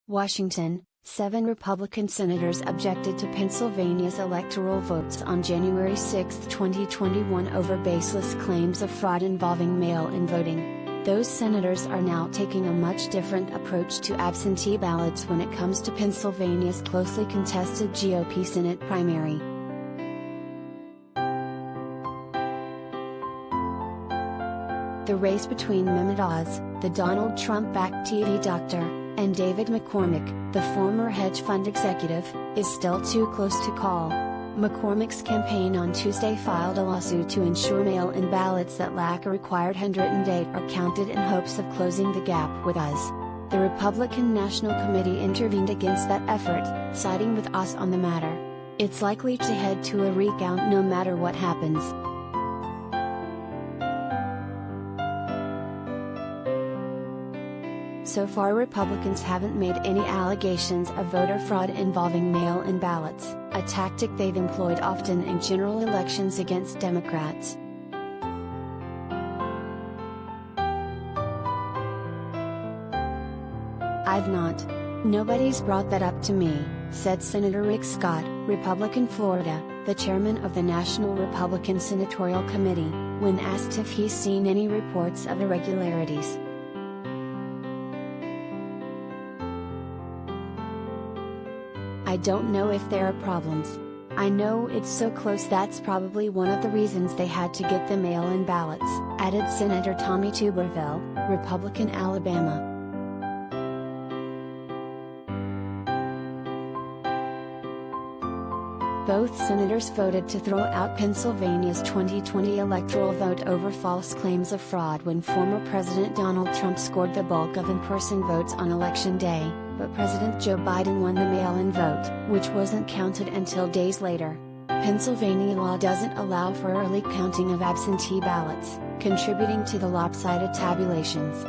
Washington, 7 Republican senators objected to Pennsylvania's electoral votes on January 6, 2021 over baseless claims of fraud involving mail-in voting. Those senators are now taking a much different approach to absentee ballots when it comes to Pennsylvania's closely contested GOP Senate primary. The race between Mehmet Oz, the Donald Trump-backed TV doctor, and David McCormick, the former hedge fund executive, is still too close to call. McCormick's campaign on Tuesday filed a lawsuit to ensure mail-in ballots that lack a required 108 are counted in hopes of closing the gap with Oz. The Republican National Committee intervened against that effort, siding with Oz on the matter. It's likely to head to a recount no matter what happens. So far, Republicans haven't made any allegations of voter fraud involving mail-in ballots, a tactic they've employed often in general elections against Democrats. "I've not. Nobody's brought that up to me," said Senator Rick Scott, Republican Florida, the chairman of the National Republican Senatorial Committee, when asked if he's seen any reports of irregularities. "I don't know if there are problems. I know it's so close that's probably one of the reasons they had to get the mail-in ballots," added Senator Tommy Tuberville, Republican Alabama. Both senators voted to throw out Pennsylvania's 2020 electoral vote over false claims of fraud when former President Donald Trump scored the bulk of in-person votes on Election Day, but President Joe Biden won the mail-in vote, which wasn't counted until days later. Pennsylvania law doesn't allow for early counting of absentee ballots, contributing to the lopsided tabulations.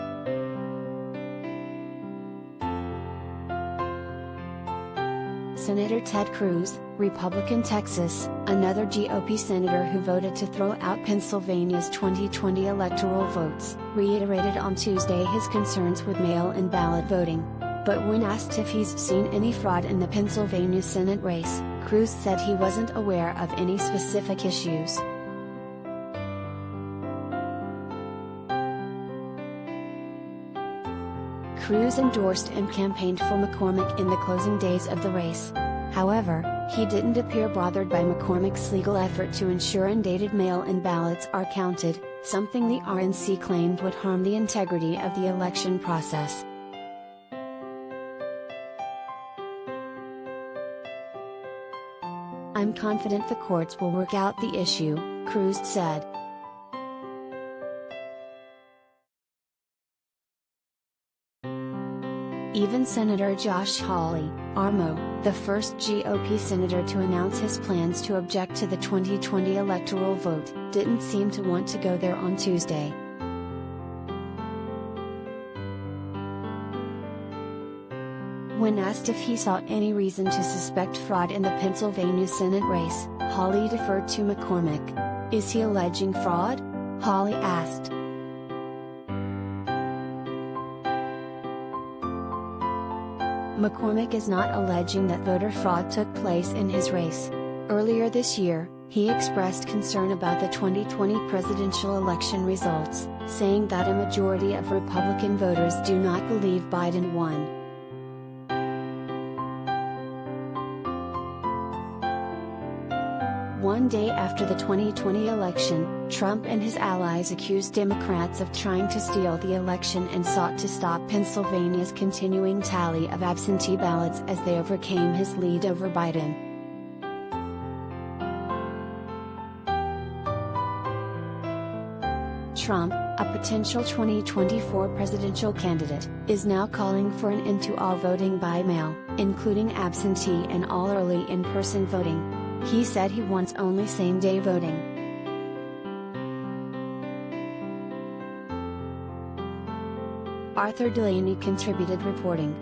Senator Ted Cruz, Republican Texas, another GOP senator who voted to throw out Pennsylvania's 2020 electoral votes, reiterated on Tuesday his concerns with mail-in ballot voting. But when asked if he's seen any fraud in the Pennsylvania Senate race, Cruz said he wasn't aware of any specific issues. Cruz endorsed and campaigned for McCormick in the closing days of the race. However, he didn't appear bothered by McCormick's legal effort to ensure undated mail-in ballots are counted, something the RNC claimed would harm the integrity of the election process. "I'm confident the courts will work out the issue," Cruz said. Even Senator Josh Hawley, Armo, the first GOP senator to announce his plans to object to the 2020 electoral vote, didn't seem to want to go there on Tuesday. When asked if he saw any reason to suspect fraud in the Pennsylvania Senate race, Hawley deferred to McCormick. "Is he alleging fraud?" Hawley asked. McCormick is not alleging that voter fraud took place in his race. Earlier this year, he expressed concern about the 2020 presidential election results, saying that a majority of Republican voters do not believe Biden won. One day after the 2020 election, Trump and his allies accused Democrats of trying to steal the election and sought to stop Pennsylvania's continuing tally of absentee ballots as they overcame his lead over Biden. Trump, a potential 2024 presidential candidate, is now calling for an end to all voting by mail, including absentee and all early in-person voting. He said he wants only same-day voting. Arthur Delaney contributed reporting.